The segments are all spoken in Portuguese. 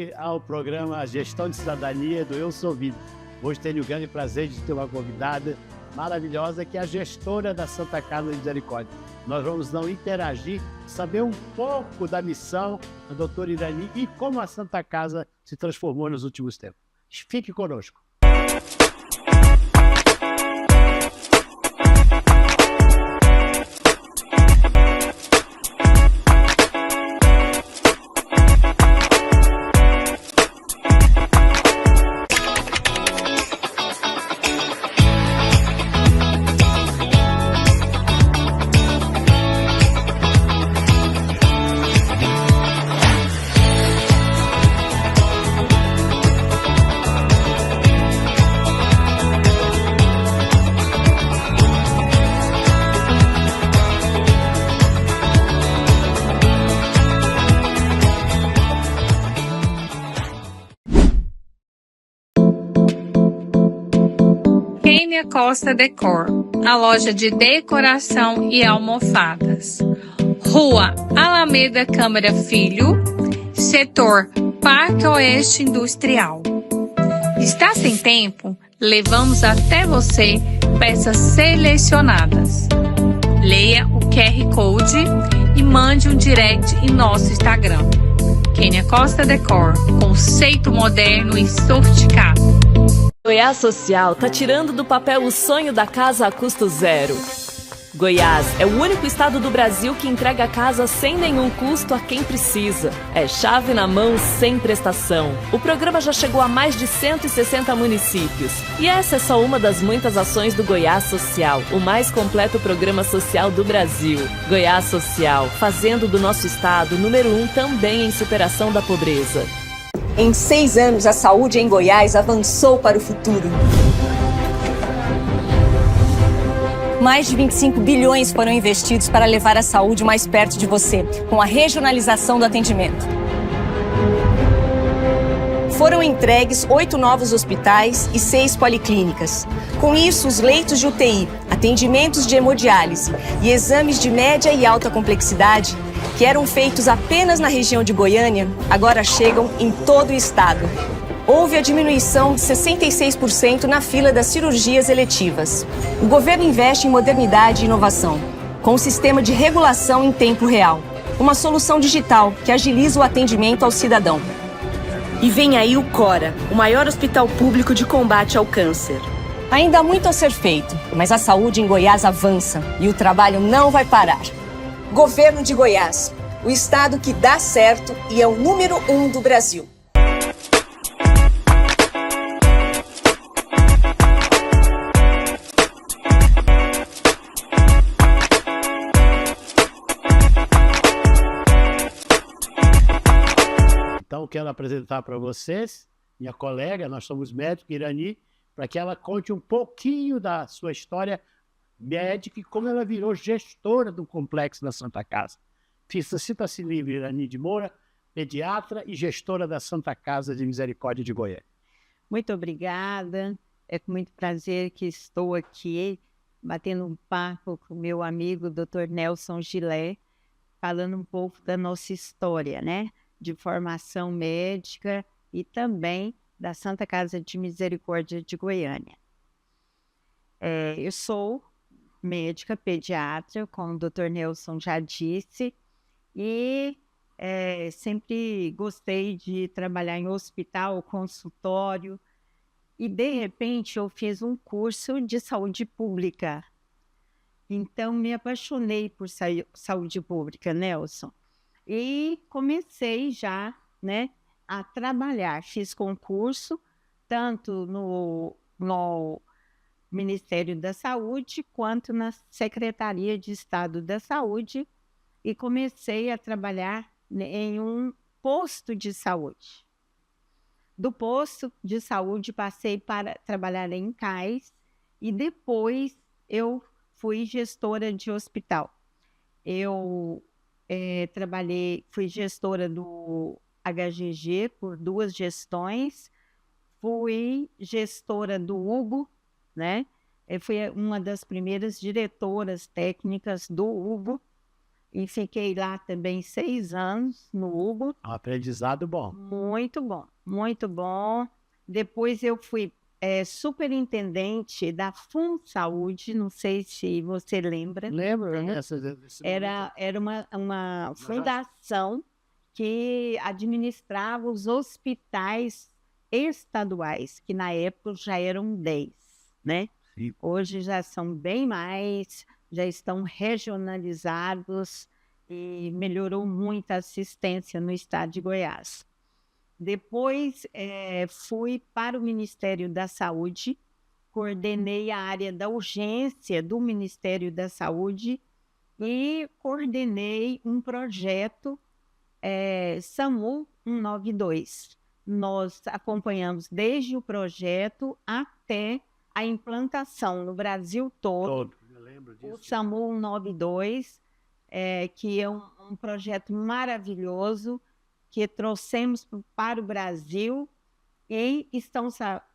noite ao programa Gestão de Cidadania do Eu Sou Vida. Hoje tenho o grande prazer de ter uma convidada maravilhosa que é a gestora da Santa Casa de Misericórdia. Nós vamos interagir, saber um pouco da missão da doutora Irani e como a Santa Casa se transformou nos últimos tempos. Fique conosco. Kênia Costa Decor, a loja de decoração e almofadas. Rua Alameda Câmara Filho, setor Parque Oeste Industrial. Está sem tempo? Levamos até você peças selecionadas. Leia o QR Code e mande um direct em nosso Instagram. Kênia Costa Decor, conceito moderno e sofisticado. Goiás Social tá tirando do papel o sonho da casa a custo zero. Goiás é o único estado do Brasil que entrega a casa sem nenhum custo a quem precisa. É chave na mão, sem prestação. O programa já chegou a mais de 160 municípios. E essa é só uma das muitas ações do Goiás Social, o mais completo programa social do Brasil. Goiás Social, fazendo do nosso estado o número 1 também em superação da pobreza. Em 6 anos, a saúde em Goiás avançou para o futuro. Mais de 25 bilhões foram investidos para levar a saúde mais perto de você, com a regionalização do atendimento. Foram entregues 8 novos hospitais e 6 policlínicas. Com isso, os leitos de UTI, atendimentos de hemodiálise e exames de média e alta complexidade, que eram feitos apenas na região de Goiânia, agora chegam em todo o estado. Houve a diminuição de 66% na fila das cirurgias eletivas. O governo investe em modernidade e inovação, com um sistema de regulação em tempo real, uma solução digital que agiliza o atendimento ao cidadão. E vem aí o Cora, o maior hospital público de combate ao câncer. Ainda há muito a ser feito, mas a saúde em Goiás avança e o trabalho não vai parar. Governo de Goiás, o estado que dá certo e é o número 1 do Brasil. Então, quero apresentar para vocês minha colega, nós somos médicos, Irani, para que ela conte um pouquinho da sua história médica e como ela virou gestora do complexo da Santa Casa. Sinta-se livre, Irani de Moura, pediatra e gestora da Santa Casa de Misericórdia de Goiânia. Muito obrigada, é com muito prazer que estou aqui batendo um papo com o meu amigo Dr. Nelson Gilé, falando um pouco da nossa história, né? De formação médica e também da Santa Casa de Misericórdia de Goiânia. Eu sou médica pediatra, como o Dr. Nelson já disse, e sempre gostei de trabalhar em hospital, consultório, e de repente eu fiz um curso de saúde pública. Então me apaixonei por saúde pública, Nelson, e comecei já, né, a trabalhar. Fiz concurso tanto no Ministério da Saúde, quanto na Secretaria de Estado da Saúde, e comecei a trabalhar em um posto de saúde. Do posto de saúde passei para trabalhar em CAIS e depois eu fui gestora de hospital. Eu fui gestora do HGG por 2 gestões, fui gestora do Hugo, né? Fui uma das primeiras diretoras técnicas do Hugo, e fiquei lá também 6 anos no Hugo. Um aprendizado bom. Muito bom, muito bom. Depois eu fui superintendente da FunSaúde, não sei se você lembra. Lembra, né? Era uma fundação que administrava os hospitais estaduais, que na época já eram 10, né? Sim. Hoje já são bem mais, já estão regionalizados e melhorou muito a assistência no estado de Goiás. Depois fui para o Ministério da Saúde, coordenei a área da urgência do Ministério da Saúde e coordenei um projeto SAMU 192. Nós acompanhamos desde o projeto até a implantação no Brasil todo. Eu lembro disso. O SAMU 192, que é um projeto maravilhoso, que trouxemos para o Brasil e estão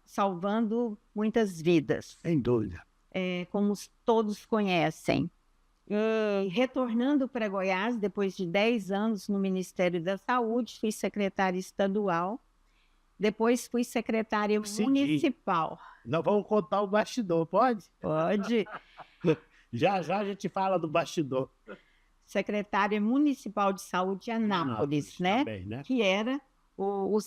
salvando muitas vidas. Sem dúvida. Como todos conhecem. E, retornando para Goiás, depois de 10 anos no Ministério da Saúde, fui secretária estadual, depois fui secretária municipal. Nós vamos contar o bastidor, pode? Pode. Já a gente fala do bastidor. Secretária Municipal de Saúde de Anápolis, né? Também, né? Que era o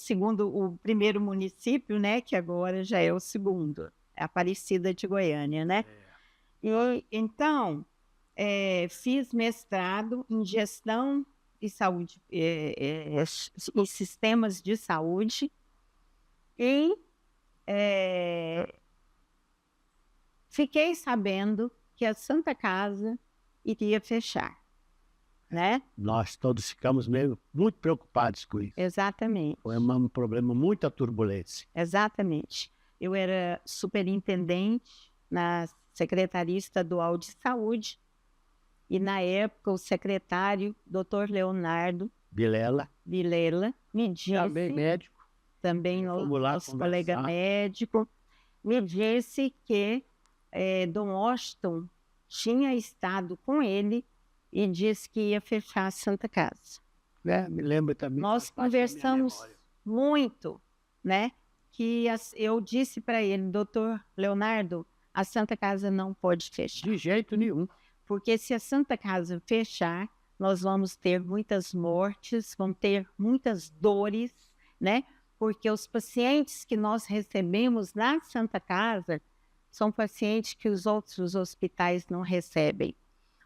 primeiro município, né? Que agora já é o segundo, é Aparecida de Goiânia, né? Então, fiz mestrado em gestão de saúde e sistemas de saúde e fiquei sabendo que a Santa Casa iria fechar, né? Nós todos ficamos muito preocupados com isso. Exatamente. Foi um problema, muita turbulência. Exatamente. Eu era superintendente na Secretaria Estadual de Saúde e, na época, o secretário, Dr. Leonardo Vilela, me disse... Também médico. Também nosso colega médico, me disse que Dom Washington tinha estado com ele e disse que ia fechar a Santa Casa. Me lembro também. Nós conversamos muito, né? Eu disse para ele, doutor Leonardo, a Santa Casa não pode fechar. De jeito nenhum. Porque se a Santa Casa fechar, nós vamos ter muitas mortes, vamos ter muitas dores, né? Porque os pacientes que nós recebemos na Santa Casa são pacientes que os outros hospitais não recebem.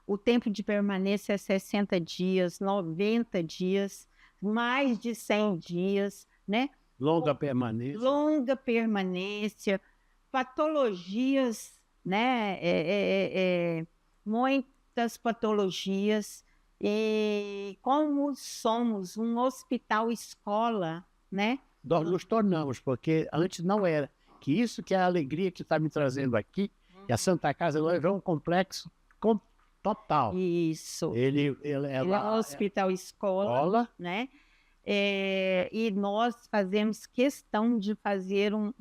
O tempo de permanência é 60 dias, 90 dias, mais de 100 dias, né? Longa permanência. Longa permanência, patologias, né? Muitas patologias. E como somos um hospital-escola, né? Nós nos tornamos, porque antes não era. Que isso que é a alegria que está me trazendo aqui, que a Santa Casa agora é um complexo total. Isso. Ele é um hospital-escola, né? E nós fazemos questão de fazer um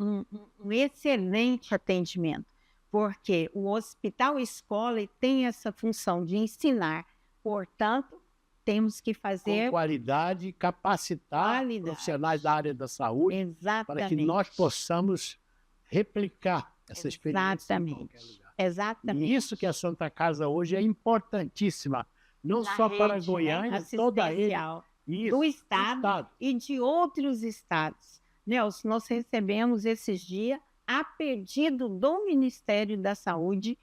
excelente atendimento, porque o hospital-escola tem essa função de ensinar, portanto, temos que fazer... Com qualidade, capacitar profissionais da área da saúde. Exatamente. Para que nós possamos replicar essa experiência em qualquer lugar. Exatamente. E isso que a Santa Casa hoje é importantíssima, não só para Goiânia, toda a rede do estado e de outros estados. Nelson, nós recebemos esses dias, a pedido do Ministério da Saúde,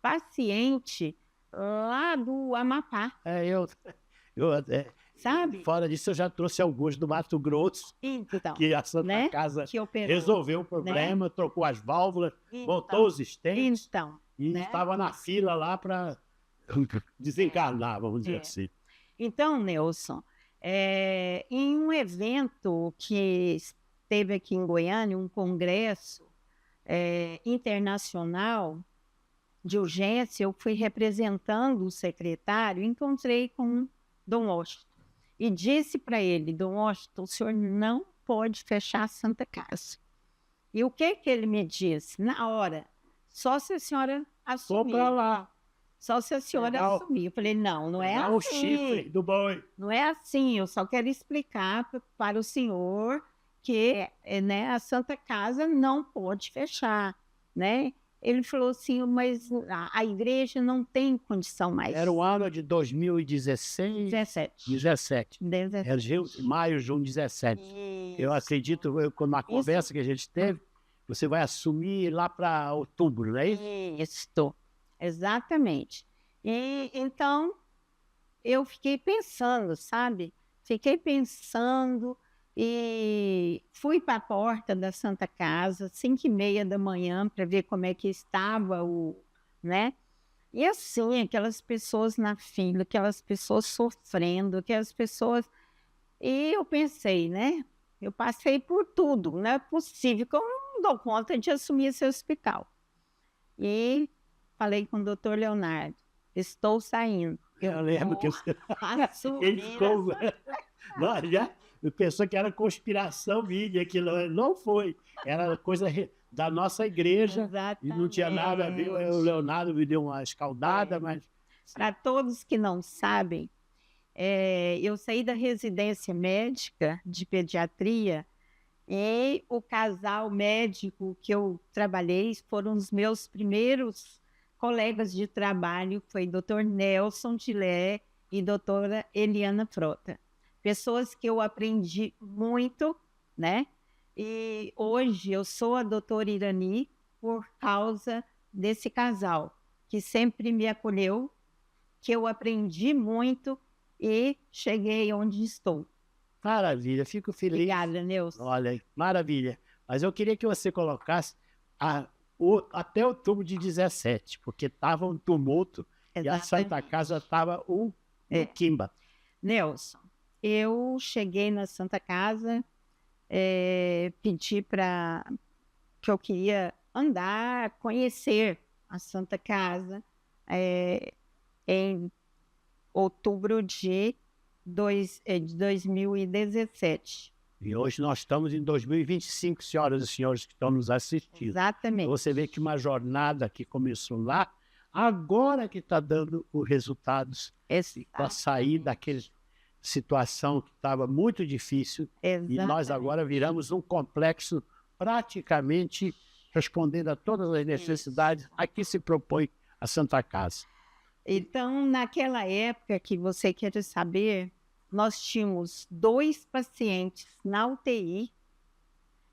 paciente lá do Amapá. Sabe? Fora disso, eu já trouxe alguns do Mato Grosso, então, que a Santa Casa resolveu o problema, né? Trocou as válvulas, botou os stents e estava na fila lá para desencarnar, vamos dizer assim. Então, Nelson, em um evento que teve aqui em Goiânia, um congresso internacional de urgência, eu fui representando o secretário, encontrei com Dom Washington e disse para ele, Dom Washington, o senhor não pode fechar a Santa Casa. E o que ele me disse? Na hora, só se a senhora assumir. Vou para lá. Só se a senhora Pegar o- assumir. Eu falei, não é Dá o assim. chifre do boi. Não é assim, eu só quero explicar para o senhor que né, a Santa Casa não pode fechar, né? Ele falou assim, mas a igreja não tem condição mais. Era o ano de 2016, 17. 17. 17. Era maio, junho 17. Eu acredito, na conversa que a gente teve, você vai assumir lá para outubro, não é isso? Isso, exatamente. E então eu fiquei pensando, sabe? Fiquei pensando e fui para a porta da Santa Casa, 5h30 da manhã, para ver como é que estava né? E assim, aquelas pessoas na fila, aquelas pessoas sofrendo, aquelas pessoas... E eu pensei, né? Eu passei por tudo, não é possível que eu não dou conta de assumir esse hospital. E falei com o doutor Leonardo, estou saindo. Eu lembro que Assumir ele ficou... Já pensou que era conspiração minha, aquilo não foi. Era coisa da nossa igreja e não tinha nada a ver. O Leonardo me deu uma escaldada, mas... Para todos que não sabem, eu saí da residência médica de pediatria e o casal médico que eu trabalhei foram os meus primeiros colegas de trabalho, foi Dr. Nelson Tilé e doutora Eliana Frota. Pessoas que eu aprendi muito, né? E hoje eu sou a doutora Irani por causa desse casal, que sempre me acolheu, que eu aprendi muito e cheguei onde estou. Maravilha, fico feliz. Obrigada, Nelson. Olha, maravilha. Mas eu queria que você colocasse até outubro de 17, porque estava um tumulto e a Santa Casa estava quimba. Nelson, eu cheguei na Santa Casa, pedi que eu queria andar, conhecer a Santa Casa em outubro de 2017. E hoje nós estamos em 2025, senhoras e senhores que estão nos assistindo. Exatamente. Você vê que uma jornada que começou lá, agora que está dando os resultados para sair daquela situação que estava muito difícil. Exatamente. E nós agora viramos um complexo praticamente respondendo a todas as necessidades a que se propõe a Santa Casa. Então, naquela época que você quer saber, nós tínhamos 2 pacientes na UTI,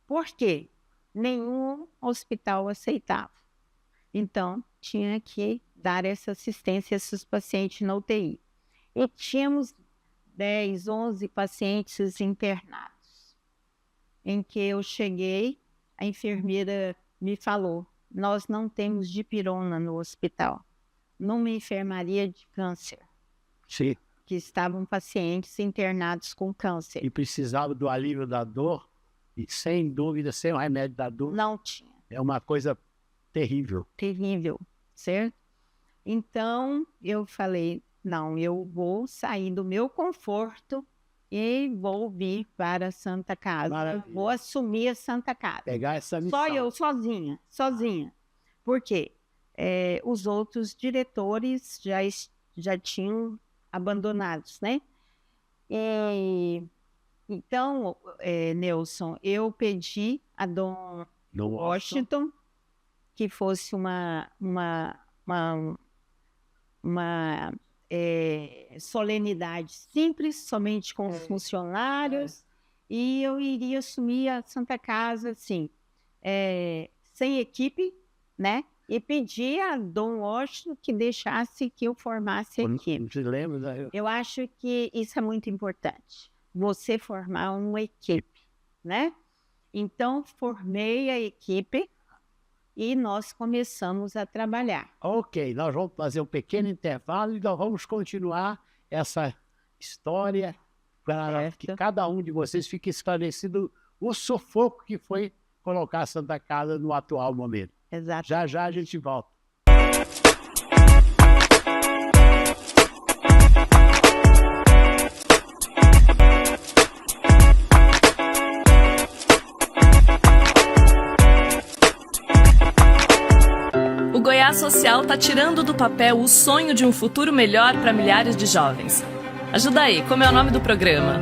porque nenhum hospital aceitava. Então, tinha que dar essa assistência a esses pacientes na UTI. E tínhamos 10, 11 pacientes internados, em que eu cheguei, a enfermeira me falou, nós não temos dipirona no hospital, numa enfermaria de câncer. Sim. Que estavam pacientes internados com câncer. E precisava do alívio da dor, e sem dúvida, sem o remédio da dor. Não tinha. É uma coisa terrível. Terrível, certo? Então, eu falei, não, eu vou sair do meu conforto e vou vir para a Santa Casa. Maravilha. Vou assumir a Santa Casa. Pegar essa missão. Só eu, sozinha. Por quê? Os outros diretores já tinham abandonados, né? Então, Nelson, eu pedi a Dom Washington que fosse uma solenidade simples, somente com os funcionários, e eu iria assumir a Santa Casa, assim, sem equipe, né? E pedi a Dom Washington que deixasse que eu formasse a equipe. Você lembra? Eu acho que isso é muito importante, você formar uma equipe, né? Então, formei a equipe e nós começamos a trabalhar. Ok, nós vamos fazer um pequeno intervalo e nós vamos continuar essa história para que cada um de vocês fique esclarecido o sufoco que foi colocar a Santa Casa no atual momento. Exato. Já já a gente volta. Goiás Social está tirando do papel o sonho de um futuro melhor para milhares de jovens. Ajuda aí, como é o nome do programa?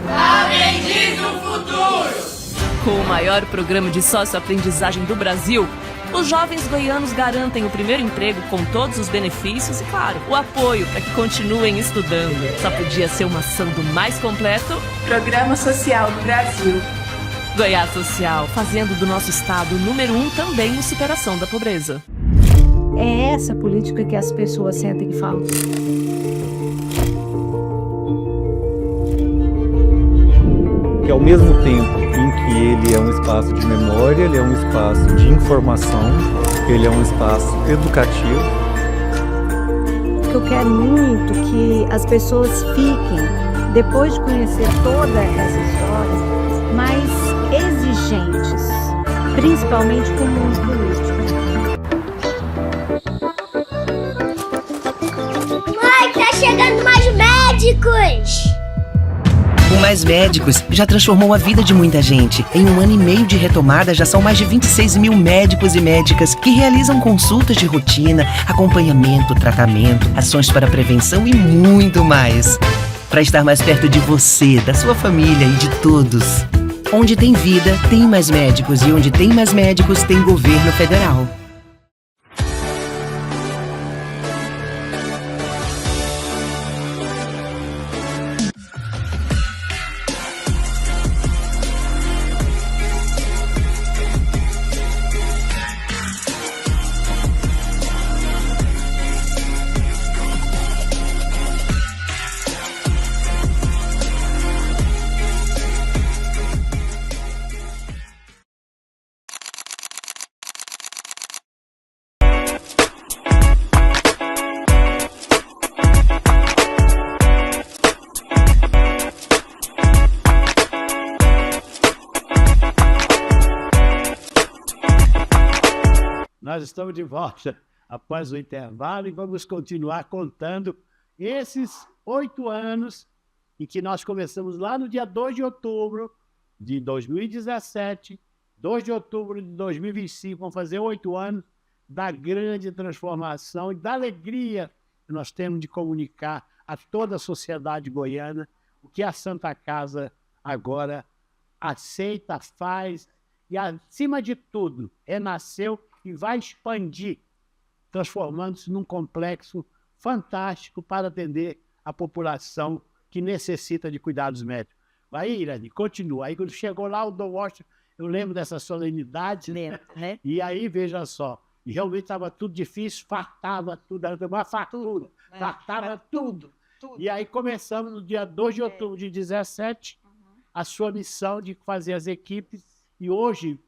Aprendiz do Futuro! Com o maior programa de socioaprendizagem do Brasil, os jovens goianos garantem o primeiro emprego com todos os benefícios e, claro, o apoio para que continuem estudando. Só podia ser uma ação do mais completo Programa Social do Brasil. Goiás Social, fazendo do nosso estado o número 1 também em superação da pobreza. É essa política que as pessoas sentem e falam. Que ao mesmo tempo em que ele é um espaço de memória, ele é um espaço de informação, ele é um espaço educativo. Eu quero muito que as pessoas fiquem, depois de conhecer toda essa história, mais exigentes, principalmente com o mundo político. Mãe, tá chegando mais médicos! O Mais Médicos já transformou a vida de muita gente. Em 1 ano e meio de retomada, já são mais de 26 mil médicos e médicas que realizam consultas de rotina, acompanhamento, tratamento, ações para prevenção e muito mais. Para estar mais perto de você, da sua família e de todos. Onde tem vida, tem mais médicos. E onde tem mais médicos, tem governo federal. Nós estamos de volta após o intervalo e vamos continuar contando esses 8 anos em que nós começamos lá no dia 2 de outubro de 2017, 2 de outubro de 2025, vamos fazer 8 anos da grande transformação e da alegria que nós temos de comunicar a toda a sociedade goiana o que a Santa Casa agora aceita, faz e, acima de tudo, nasceu e vai expandir, transformando-se num complexo fantástico para atender a população que necessita de cuidados médicos. Vai, Irani, continua. Aí quando chegou lá o Dom Washington, eu lembro dessa solenidade, né? E aí, veja só, e realmente estava tudo difícil, fartava tudo, era uma fartura, fartava tudo. E aí começamos no dia 2 de outubro de 17, a sua missão de fazer as equipes. E hoje,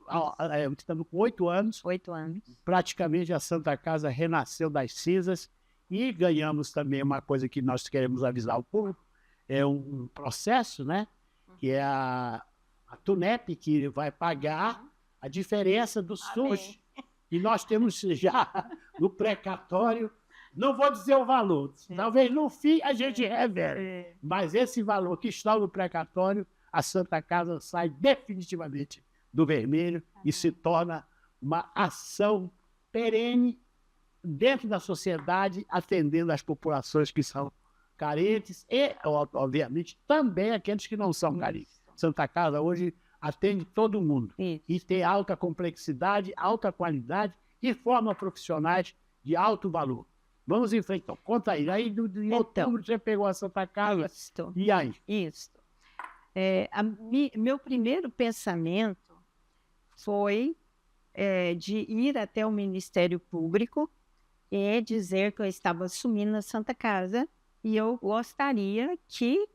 estamos com 8 anos. 8 anos. Praticamente a Santa Casa renasceu das cinzas e ganhamos também uma coisa que nós queremos avisar ao público. É um processo, né? Que é a Tunep, que vai pagar a diferença do SUS. E nós temos já no precatório, não vou dizer o valor, talvez no fim a gente revele. Mas esse valor que está no precatório, a Santa Casa sai definitivamente do vermelho e se torna uma ação perene dentro da sociedade, atendendo as populações que são carentes e, obviamente, também aqueles que não são carentes. Santa Casa hoje atende todo mundo e tem alta complexidade, alta qualidade e forma profissionais de alto valor. Vamos em frente, então. Conta aí. Aí, em outubro, você pegou a Santa Casa. E aí? Isso. Meu primeiro pensamento foi de ir até o Ministério Público e dizer que eu estava assumindo a Santa Casa e eu gostaria que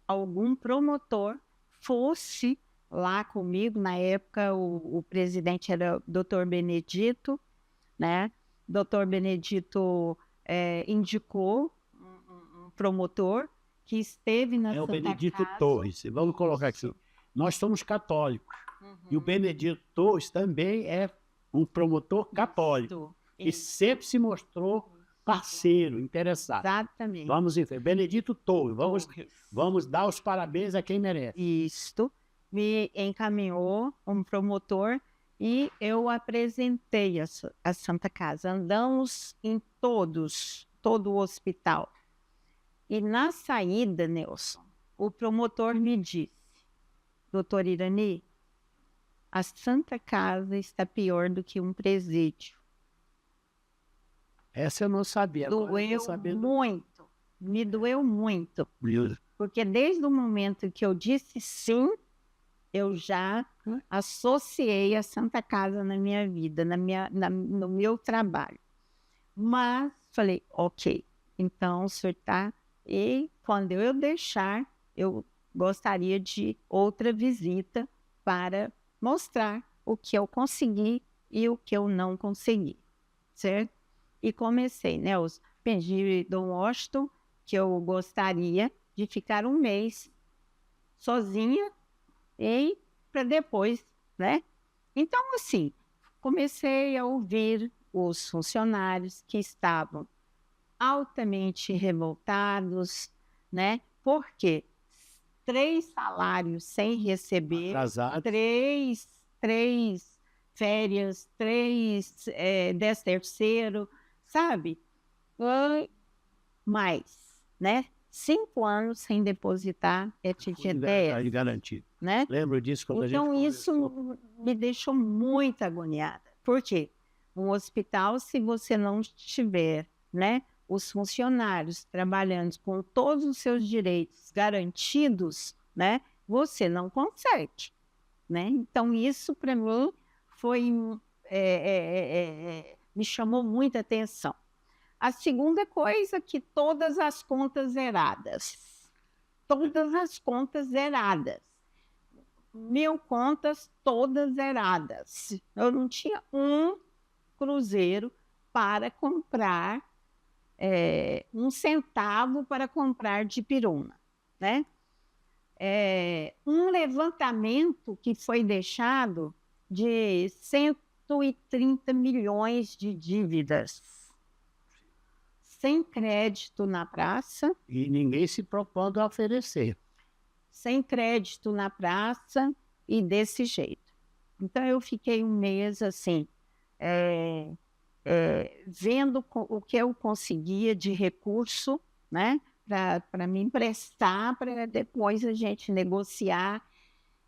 algum promotor fosse lá comigo. Na época, o presidente era o Dr. Benedito, né? Dr. Benedito indicou um promotor que esteve na Santa Casa. É o Benedito Torres. Vamos colocar aqui. Nós somos católicos. E o Benedito Torres também é um promotor católico. E sempre se mostrou parceiro, interessado. Exatamente. Vamos em frente. Benedito Torres. Vamos dar os parabéns a quem merece. Isto me encaminhou um promotor E eu apresentei a Santa Casa. Andamos em todo o hospital. E na saída, Nelson, o promotor me disse: doutor Irani, a Santa Casa está pior do que um presídio. Essa eu não sabia. Doeu muito, me doeu muito. Porque desde o momento que eu disse sim, eu já associei a Santa Casa na minha vida, no meu trabalho. Mas falei, ok, então o senhor está... E quando eu deixar, eu gostaria de outra visita para mostrar o que eu consegui e o que eu não consegui, certo? E comecei, né? Eu pedi Dom Washington que eu gostaria de ficar um mês sozinha e para depois, né? Então, assim, comecei a ouvir os funcionários que estavam altamente revoltados, né? Porque 3 salários sem receber, Atrasado. 3 férias, 3 13º, sabe? Mais, né? 5 anos sem depositar FGTS, Garantido. né? Lembro disso quando a gente Então, conversou. isso me deixou muito agoniada. Por quê? Um hospital, se você não tiver, né, os funcionários trabalhando com todos os seus direitos garantidos, né, você não consegue, né? Então, isso para mim foi me chamou muita atenção. A segunda coisa, que todas as contas zeradas. Todas as contas zeradas. 1000 contas todas zeradas. Eu não tinha um cruzeiro para comprar, 1 centavo para comprar dipirona, né? Um levantamento que foi deixado de 130 milhões de dívidas, sem crédito na praça. E ninguém se propondo a oferecer. Sem crédito na praça e desse jeito. Então, eu fiquei um mês assim, vendo o que eu conseguia de recurso, né, para me emprestar, para depois a gente negociar,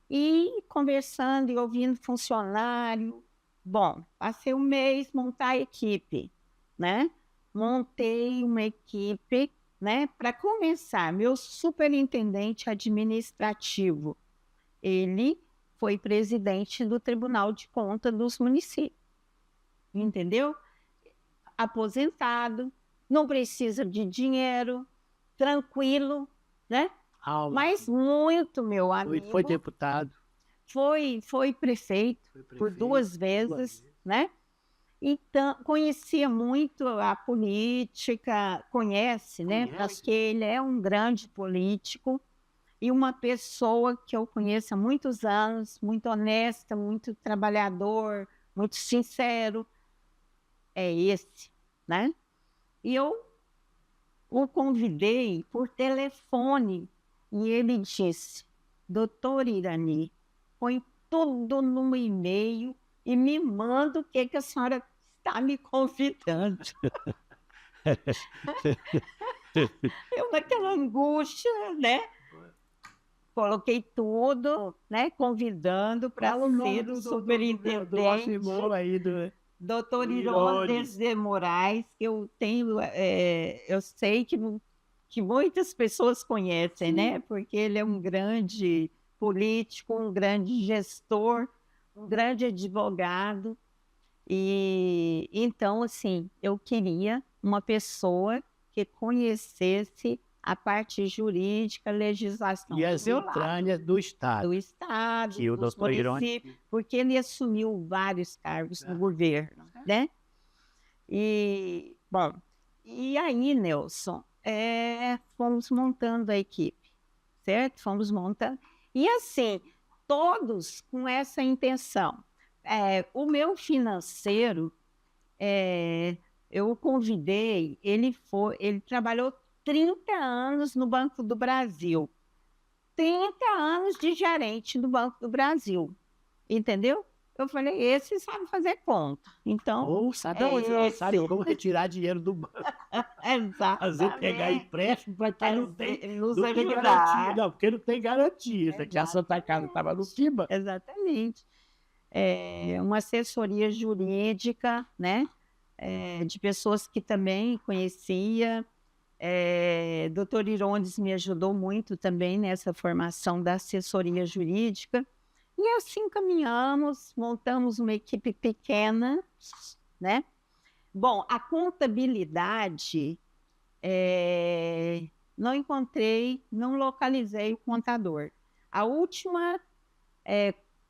e conversando e ouvindo funcionário. Bom, passei um mês montar a equipe, né? Montei uma equipe, né, para começar. Meu superintendente administrativo, ele foi presidente do Tribunal de Contas dos municípios, entendeu? Aposentado, não precisa de dinheiro, tranquilo, né? Mas muito, meu amigo. Foi deputado. Foi prefeito por 2 vezes, né? Então, conhecia muito a política, conhece, né? Porque ele é um grande político e uma pessoa que eu conheço há muitos anos, muito honesta, muito trabalhador, muito sincero. É esse, né? E eu o convidei por telefone e ele disse: doutor Irani, põe tudo no e-mail e me manda o que a senhora está me convidando. Eu, naquela angústia, né? Coloquei tudo, né? Convidando para ser o superintendente. Doutor Irones de Moraes, que eu tenho, eu sei que muitas pessoas conhecem, né? Porque ele é um grande político, um grande gestor, um grande advogado. E então, assim, eu queria uma pessoa que conhecesse a parte jurídica, legislação. E as entranhas do Estado. Do Estado, que o dos doutor municípios, porque ele assumiu vários cargos no governo, né? E, bom, e aí, Nelson, fomos montando a equipe, certo? Fomos montando. E assim, todos com essa intenção. O meu financeiro, eu o convidei, ele trabalhou 30 anos no Banco do Brasil. 30 anos de gerente do Banco do Brasil, entendeu? Eu falei, esse sabe fazer conta. Então, Ou sabe, sabe como retirar dinheiro do banco. Fazer pegar empréstimo para estar não tem garantia. Não, porque não tem garantia. Que a Santa Casa estava no FIBA. Exatamente. Uma assessoria jurídica, né? De pessoas que também conhecia. Dr. Irondes me ajudou muito também nessa formação da assessoria jurídica. E assim caminhamos, montamos uma equipe pequena, né? Bom, a contabilidade, não encontrei, não localizei o contador. A última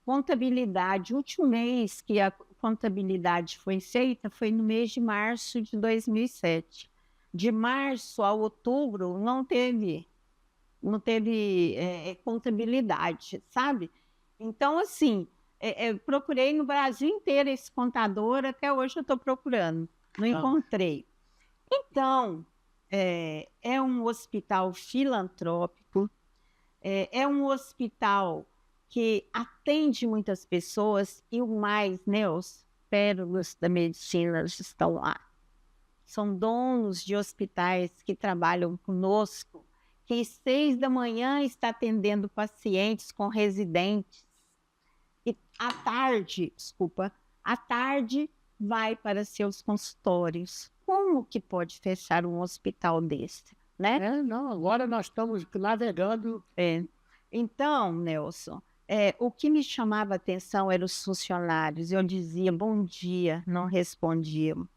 contabilidade, o último mês que a contabilidade foi feita foi no mês de março de 2007. De março a outubro não teve contabilidade, sabe? Então, assim, procurei no Brasil inteiro esse contador, até hoje eu estou procurando, não encontrei. Então, é um hospital filantrópico, é um hospital que atende muitas pessoas, e o mais, né, os pérolas da medicina estão lá. São donos de hospitais que trabalham conosco, que às 6 da manhã está atendendo pacientes com residentes, e à tarde vai para seus consultórios. Como que pode fechar um hospital desse, né? Não, agora nós estamos navegando. Então, Nelson, o que me chamava a atenção eram os funcionários. Eu dizia, bom dia, não respondiam.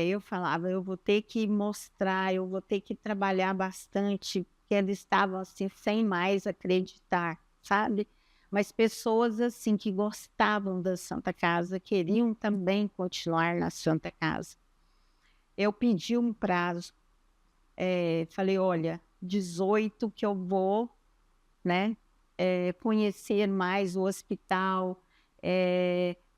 Eu falava, eu vou ter que mostrar, eu vou ter que trabalhar bastante, porque eles estavam assim, sem mais acreditar, sabe? Mas pessoas assim que gostavam da Santa Casa, queriam também continuar na Santa Casa. Eu pedi um prazo, falei, olha, 18 que eu vou, né, conhecer mais o hospital,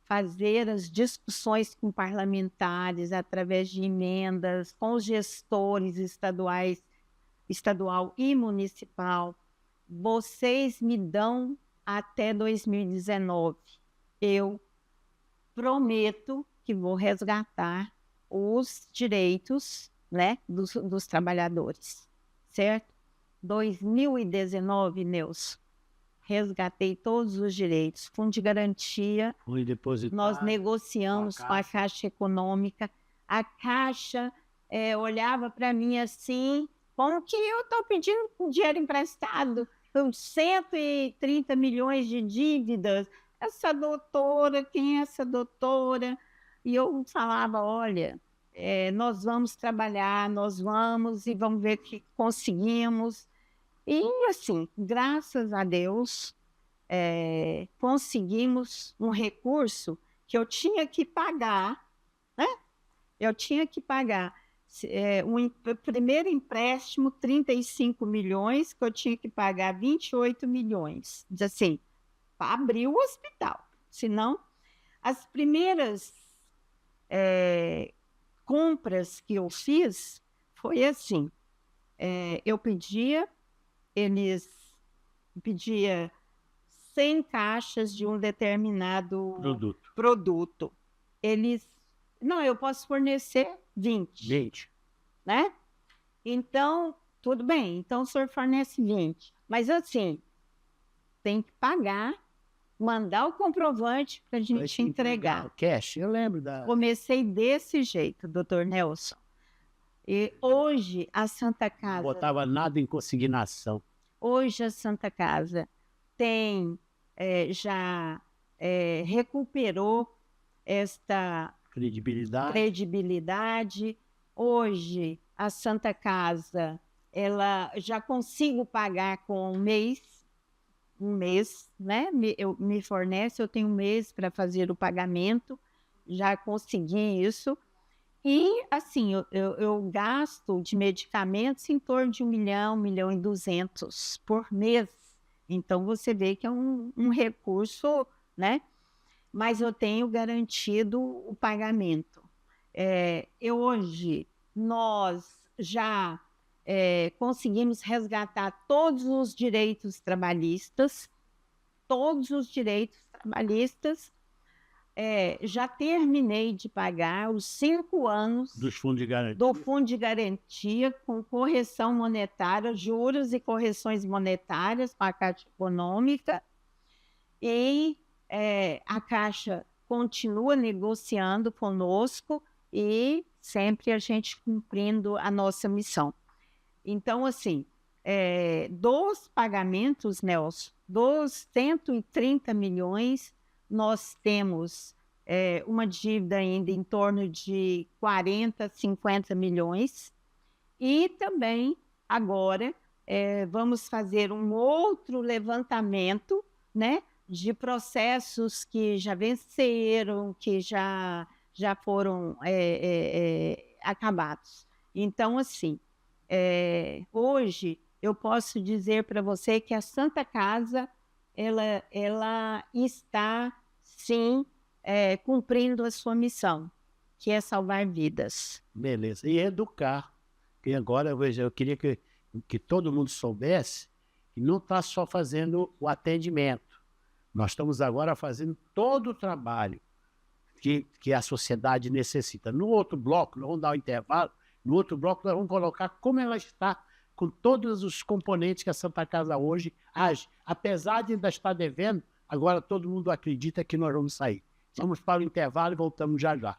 fazer as discussões com parlamentares através de emendas, com os gestores estadual e municipal. Vocês me dão até 2019. Eu prometo que vou resgatar os direitos, né, dos trabalhadores, certo? 2019, Nelson, resgatei todos os direitos. Fundo de garantia, nós negociamos com a Caixa Econômica. A Caixa olhava para mim assim, como que eu estou pedindo dinheiro emprestado? 130 milhões de dívidas. Essa doutora, quem é essa doutora? E eu falava, olha, nós vamos trabalhar, nós vamos ver o que conseguimos. E assim, graças a Deus, conseguimos um recurso que eu tinha que pagar, né? Eu tinha que pagar o primeiro empréstimo, 35 milhões, que eu tinha que pagar 28 milhões, assim, para abrir o hospital. Senão, as primeiras compras que eu fiz foi assim, eu pedia 100 caixas de um determinado produto. Não, eu posso fornecer 20. Né? Então, tudo bem, então o senhor fornece 20. Mas assim, tem que pagar, mandar o comprovante para a gente entregar. O cash, eu lembro Comecei desse jeito, doutor Nelson. E hoje a Santa Casa... Não botava nada em consignação. Hoje a Santa Casa tem, já recuperou esta credibilidade. Hoje a Santa Casa, ela já consigo pagar com um mês, né? Me fornece, eu tenho um mês para fazer o pagamento, já consegui isso. E, assim, eu gasto de medicamentos em torno de 1 milhão, 1.200.000 por mês. Então, você vê que é um recurso, né? Mas eu tenho garantido o pagamento. Hoje, nós já conseguimos resgatar todos os direitos trabalhistas, trabalhistas. Já terminei de pagar os 5 anos Dos fundos de garantia. do fundo de garantia com correção monetária, juros e correções monetárias para a Caixa Econômica. E a Caixa continua negociando conosco e sempre a gente cumprindo a nossa missão. Então, assim, dos pagamentos, Nelson, dos 130 milhões, nós temos uma dívida ainda em torno de 40, 50 milhões. E também, agora, vamos fazer um outro levantamento, né, de processos que já venceram, que já foram acabados. Então, assim, hoje eu posso dizer para você que a Santa Casa ela está, sim, cumprindo a sua missão, que é salvar vidas. Beleza. E educar. E agora, eu queria que todo mundo soubesse que não está só fazendo o atendimento. Nós estamos agora fazendo todo o trabalho que a sociedade necessita. No outro bloco, nós vamos dar um intervalo, no outro bloco nós vamos colocar como ela está com todos os componentes que a Santa Casa hoje age. Apesar de ainda estar devendo, agora todo mundo acredita que nós vamos sair. Vamos para o intervalo e voltamos já já.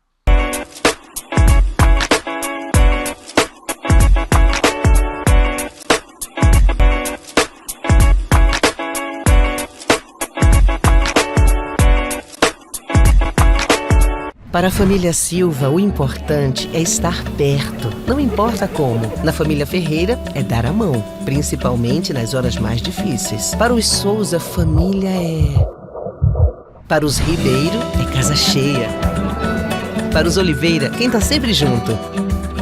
Para a família Silva, o importante é estar perto, não importa como. Na família Ferreira, é dar a mão, principalmente nas horas mais difíceis. Para os Souza, família Para os Ribeiro, é casa cheia. Para os Oliveira, quem tá sempre junto.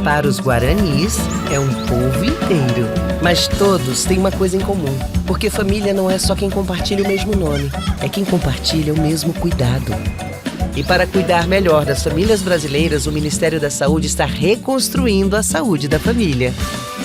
Para os Guaranis, é um povo inteiro. Mas todos têm uma coisa em comum, porque família não é só quem compartilha o mesmo nome, é quem compartilha o mesmo cuidado. E para cuidar melhor das famílias brasileiras, o Ministério da Saúde está reconstruindo a saúde da família.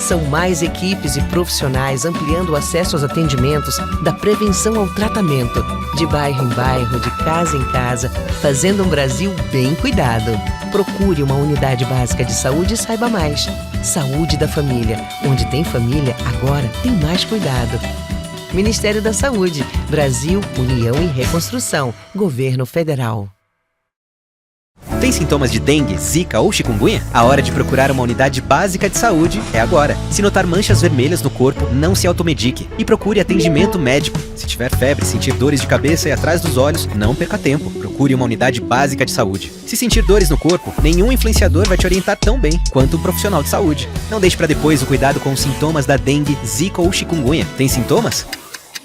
São mais equipes e profissionais ampliando o acesso aos atendimentos, da prevenção ao tratamento, de bairro em bairro, de casa em casa, fazendo um Brasil bem cuidado. Procure uma unidade básica de saúde e saiba mais. Saúde da família. Onde tem família, agora tem mais cuidado. Ministério da Saúde, Brasil, União e Reconstrução, Governo Federal. Tem sintomas de dengue, zika ou chikungunya? A hora de procurar uma unidade básica de saúde é agora. Se notar manchas vermelhas no corpo, não se automedique e procure atendimento médico. Se tiver febre, sentir dores de cabeça e atrás dos olhos, não perca tempo. Procure uma unidade básica de saúde. Se sentir dores no corpo, nenhum influenciador vai te orientar tão bem quanto um profissional de saúde. Não deixe para depois o cuidado com os sintomas da dengue, zika ou chikungunya. Tem sintomas?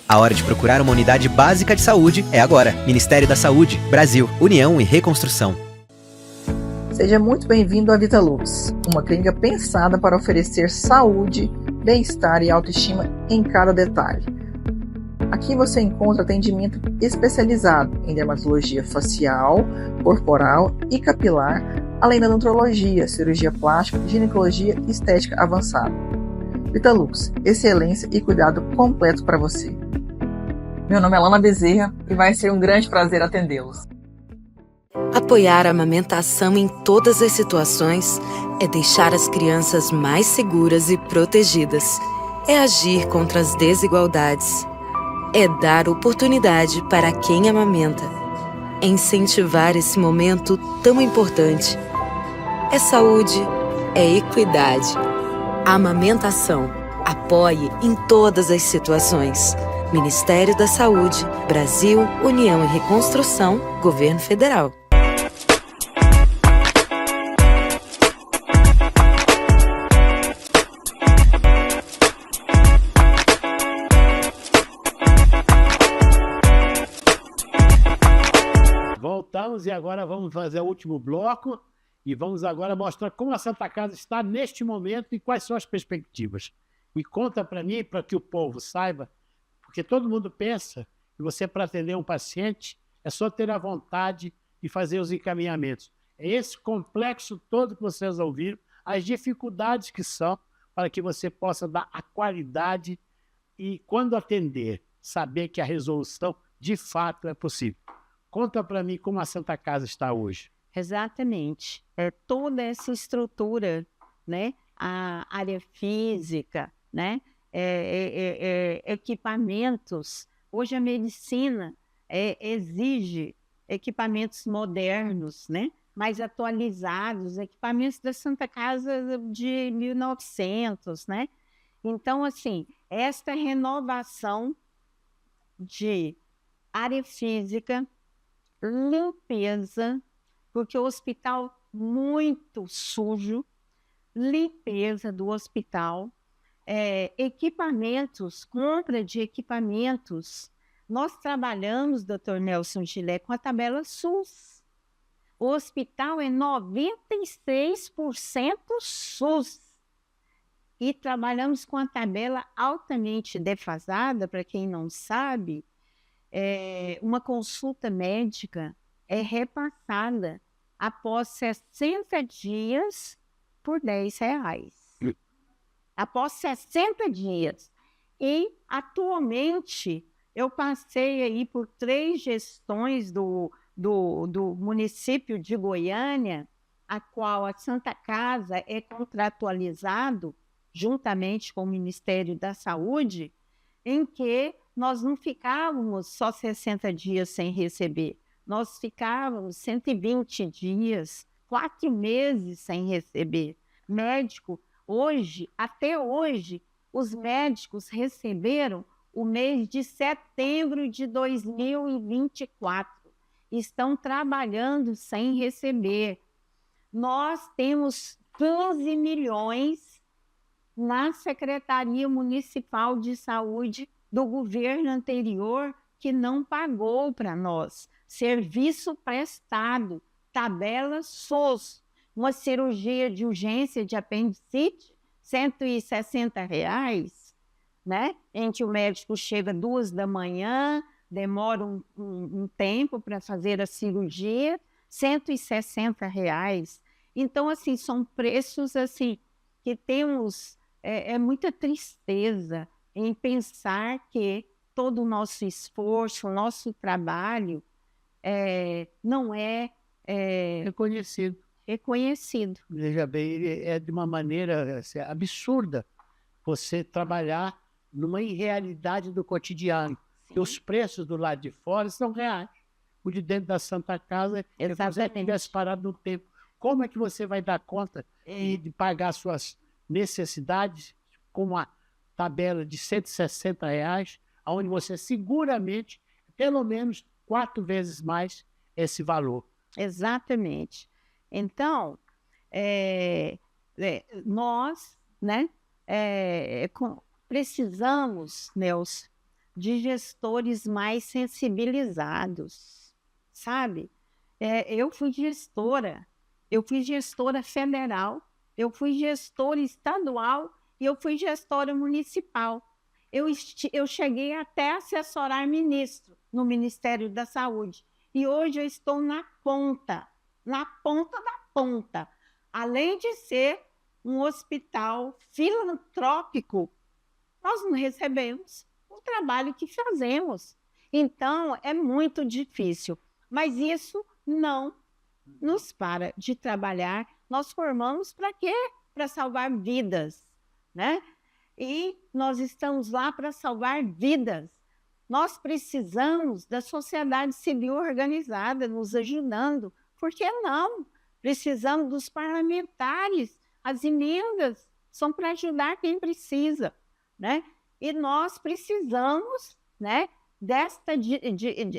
A hora de procurar uma unidade básica de saúde é agora. Ministério da Saúde, Brasil, União e Reconstrução. Seja muito bem-vindo à Vitalux, uma clínica pensada para oferecer saúde, bem-estar e autoestima em cada detalhe. Aqui você encontra atendimento especializado em dermatologia facial, corporal e capilar, além da nutrologia, cirurgia plástica, ginecologia e estética avançada. Vitalux, excelência e cuidado completo para você. Meu nome é Lana Bezerra e vai ser um grande prazer atendê-los. Apoiar a amamentação em todas as situações é deixar as crianças mais seguras e protegidas. É agir contra as desigualdades. É dar oportunidade para quem amamenta. É incentivar esse momento tão importante. É saúde, é equidade. Amamentação. Apoie em todas as situações. Ministério da Saúde, Brasil, União e Reconstrução, Governo Federal. Voltamos e agora vamos fazer o último bloco e vamos agora mostrar como a Santa Casa está neste momento e quais são as perspectivas. E conta para mim, para que o povo saiba, porque todo mundo pensa que você, para atender um paciente, é só ter a vontade de fazer os encaminhamentos. É esse complexo todo que vocês ouviram, as dificuldades que são para que você possa dar a qualidade e, quando atender, saber que a resolução de fato é possível. Conta para mim como a Santa Casa está hoje. Exatamente. Toda essa estrutura, né? A área física, né? Equipamentos. Hoje a medicina exige equipamentos modernos, né? Mais atualizados, equipamentos da Santa Casa de 1900, né? Então, assim, esta renovação de área física, limpeza, porque o hospital muito sujo, limpeza do hospital, equipamentos, compra de equipamentos. Nós trabalhamos, Dr. Nelson Gilé, com a tabela SUS. O hospital é 96% SUS. E trabalhamos com a tabela altamente defasada, para quem não sabe, uma consulta médica é repassada após 60 dias por R$10. Após 60 dias. E, atualmente, eu passei aí por 3 gestões do município de Goiânia, a qual a Santa Casa é contratualizado juntamente com o Ministério da Saúde, em que nós não ficávamos só 60 dias sem receber, nós ficávamos 120 dias, 4 meses sem receber. Médico, hoje, até hoje, os médicos receberam o mês de setembro de 2024. Estão trabalhando sem receber. Nós temos 15 milhões na Secretaria Municipal de Saúde do governo anterior que não pagou para nós. Serviço prestado, tabela SUS, uma cirurgia de urgência de apendicite, R$160, né? Em que o médico chega 2 da manhã, demora um tempo para fazer a cirurgia, R$160. Então, assim, são preços assim que temos muita tristeza em pensar que todo o nosso esforço, o nosso trabalho não é reconhecido. Veja bem, é de uma maneira assim, absurda você trabalhar numa irrealidade do cotidiano. E os preços do lado de fora são reais. O de dentro da Santa Casa é como se tivesse parado no tempo. Como é que você vai dar conta de pagar suas necessidades com uma tabela de R$160, onde você seguramente, pelo menos 4 vezes mais esse valor? Exatamente. Então, nós, né, precisamos, Nelson, de gestores mais sensibilizados, sabe? Eu fui gestora federal, eu fui gestora estadual e eu fui gestora municipal. Eu cheguei até a assessorar ministro no Ministério da Saúde. E hoje eu estou na ponta da ponta. Além de ser um hospital filantrópico, nós não recebemos o trabalho que fazemos. Então, é muito difícil. Mas isso não nos para de trabalhar. Nós formamos para quê? Para salvar vidas, né? E nós estamos lá para salvar vidas. Nós precisamos da sociedade civil organizada nos ajudando. Por que não? Precisamos dos parlamentares. As emendas são para ajudar quem precisa, né? E nós precisamos, né,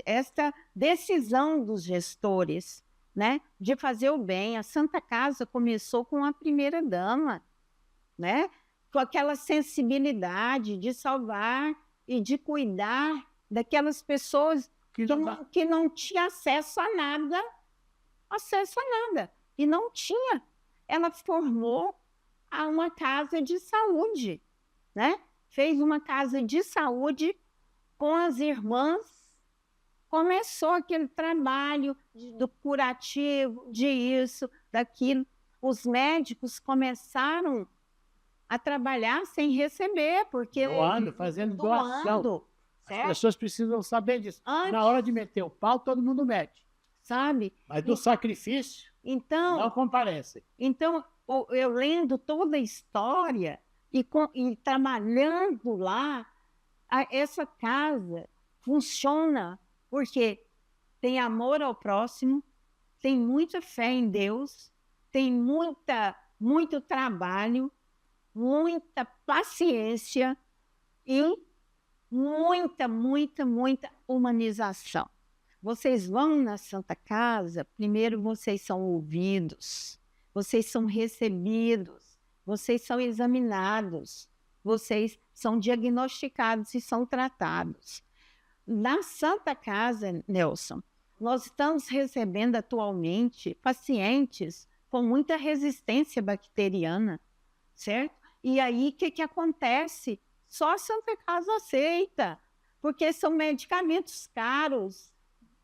esta decisão dos gestores, né, de fazer o bem. A Santa Casa começou com a primeira-dama, né, com aquela sensibilidade de salvar e de cuidar daquelas pessoas que não tinham acesso a nada, e não tinha. Ela formou uma casa de saúde, né? Fez uma casa de saúde com as irmãs, começou aquele trabalho do curativo, de isso, daquilo. Os médicos começaram a trabalhar sem receber, porque fazendo doação. As pessoas precisam saber disso. Antes, na hora de meter o pau, todo mundo mete. Sabe? Mas do sacrifício, então, não comparecem. Então, eu lendo toda a história e trabalhando lá, essa casa funciona porque tem amor ao próximo, tem muita fé em Deus, tem muito trabalho, muita paciência e muita humanização. Vocês vão na Santa Casa, primeiro vocês são ouvidos, vocês são recebidos, vocês são examinados, vocês são diagnosticados e são tratados. Na Santa Casa, Nelson, nós estamos recebendo atualmente pacientes com muita resistência bacteriana, certo? E aí, o que acontece? Só a Santa Casa aceita, porque são medicamentos caros.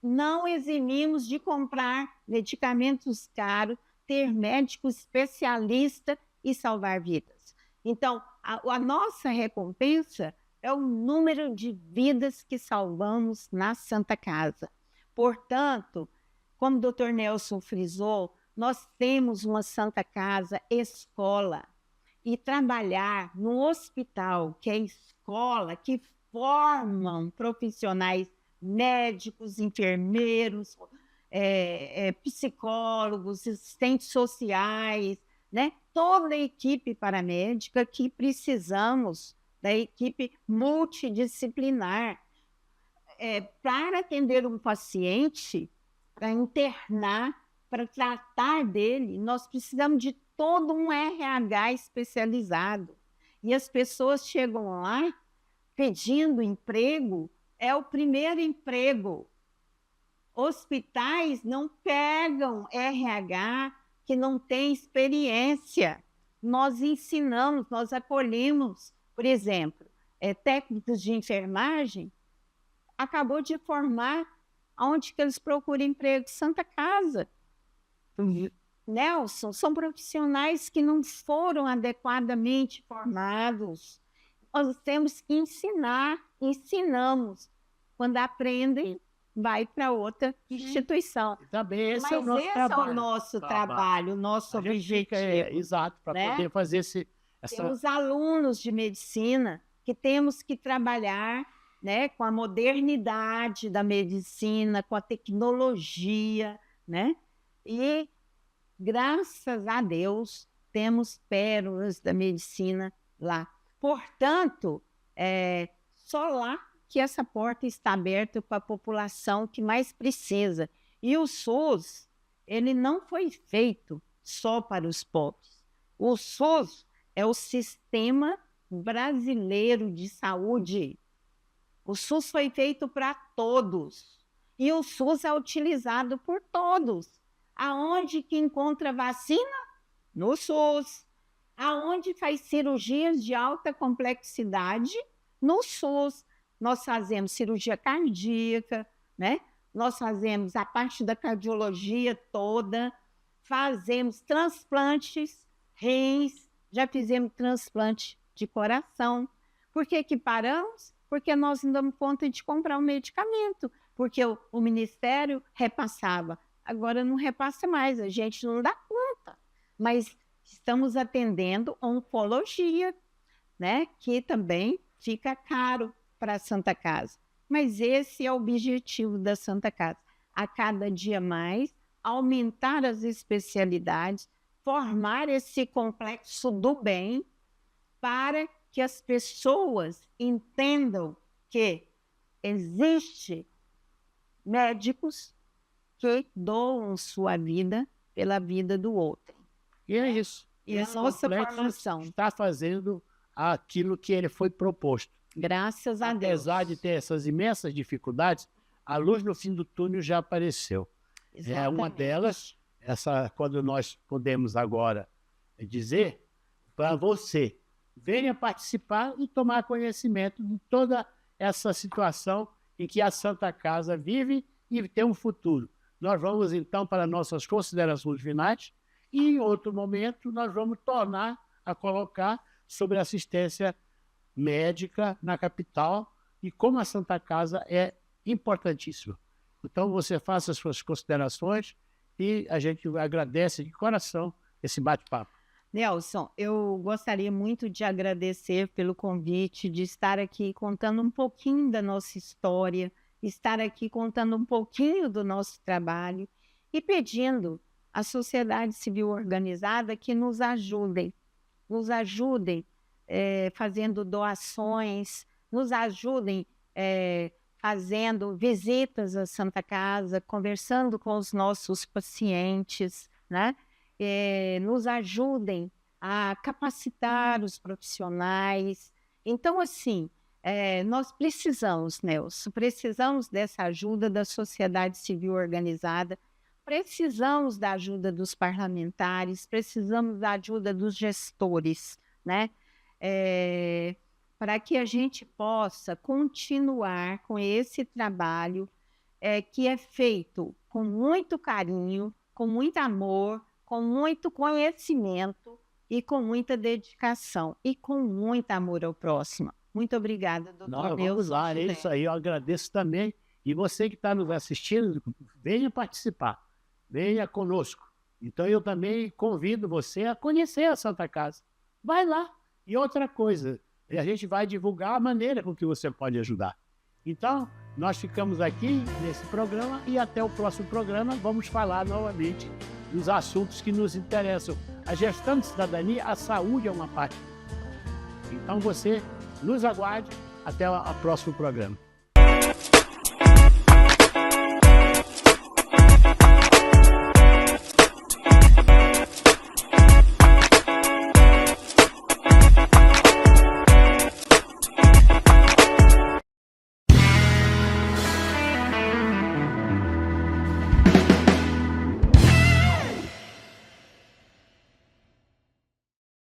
Não eximimos de comprar medicamentos caros, ter médico especialista e salvar vidas. Então, a nossa recompensa é o número de vidas que salvamos na Santa Casa. Portanto, como o Dr. Nelson frisou, nós temos uma Santa Casa escola. E trabalhar no hospital, que é escola, que formam profissionais médicos, enfermeiros, psicólogos, assistentes sociais, né? Toda a equipe paramédica que precisamos da equipe multidisciplinar para atender um paciente, para internar, para tratar dele, nós precisamos de todo um RH especializado. E as pessoas chegam lá pedindo emprego, é o primeiro emprego. Hospitais não pegam RH que não tem experiência. Nós ensinamos, nós acolhemos, por exemplo, técnicos de enfermagem, acabou de formar onde que eles procuram emprego? Santa Casa. Nelson, são profissionais que não foram adequadamente formados. Nós temos que ensinar, ensinamos. Quando aprendem, vai para outra instituição. Também esse Mas é o nosso trabalho. É o nosso trabalho, o nosso objetivo. Exato, para poder fazer Temos alunos de medicina que temos que trabalhar, né, com a modernidade da medicina, com a tecnologia, né? E, graças a Deus, temos pérolas da medicina lá. Portanto, só lá que essa porta está aberta para a população que mais precisa. E o SUS, ele não foi feito só para os pobres. O SUS é o Sistema Brasileiro de Saúde. O SUS foi feito para todos. E o SUS é utilizado por todos. Aonde que encontra vacina? No SUS. Aonde faz cirurgias de alta complexidade? No SUS. Nós fazemos cirurgia cardíaca, né? Nós fazemos a parte da cardiologia toda, fazemos transplantes, rins, já fizemos transplante de coração. Por que que paramos? Porque nós não damos conta de comprar um medicamento, porque o Ministério repassava. Agora não repassa mais, a gente não dá conta. Mas estamos atendendo oncologia, né? Que também fica caro para a Santa Casa. Mas esse é o objetivo da Santa Casa. A cada dia mais, aumentar as especialidades, formar esse complexo do bem para que as pessoas entendam que existe médicos que doam sua vida pela vida do outro. E é isso. E a nossa formação está fazendo aquilo que ele foi proposto. Graças a Deus. Apesar de ter essas imensas dificuldades, a luz no fim do túnel já apareceu. É uma delas, quando nós podemos agora dizer para você, venha participar e tomar conhecimento de toda essa situação em que a Santa Casa vive e tem um futuro. Nós vamos, então, para nossas considerações finais e, em outro momento, nós vamos tornar a colocar sobre assistência médica na capital, e como a Santa Casa é importantíssima. Então, você faça as suas considerações e a gente agradece de coração esse bate-papo. Nelson, eu gostaria muito de agradecer pelo convite, de estar aqui contando um pouquinho da nossa história, estar aqui contando um pouquinho do nosso trabalho e pedindo à sociedade civil organizada que nos ajudem fazendo doações, nos ajudem fazendo visitas à Santa Casa, conversando com os nossos pacientes, né? Nos ajudem a capacitar os profissionais. Então, assim, nós precisamos, Nelson, precisamos dessa ajuda da sociedade civil organizada, precisamos da ajuda dos parlamentares, precisamos da ajuda dos gestores, né? Para que a gente possa continuar com esse trabalho que é feito com muito carinho, com muito amor, com muito conhecimento e com muita dedicação e com muito amor ao próximo. Muito obrigada, doutor. Vamos lá, é isso aí, eu agradeço também. E você que está nos assistindo, venha participar, venha conosco. Então eu também convido você a conhecer a Santa Casa. Vai lá. E outra coisa, a gente vai divulgar a maneira com que você pode ajudar. Então, nós ficamos aqui nesse programa e até o próximo programa vamos falar novamente dos assuntos que nos interessam. A gestão de cidadania, a saúde é uma parte. Então você nos aguarde até o próximo programa.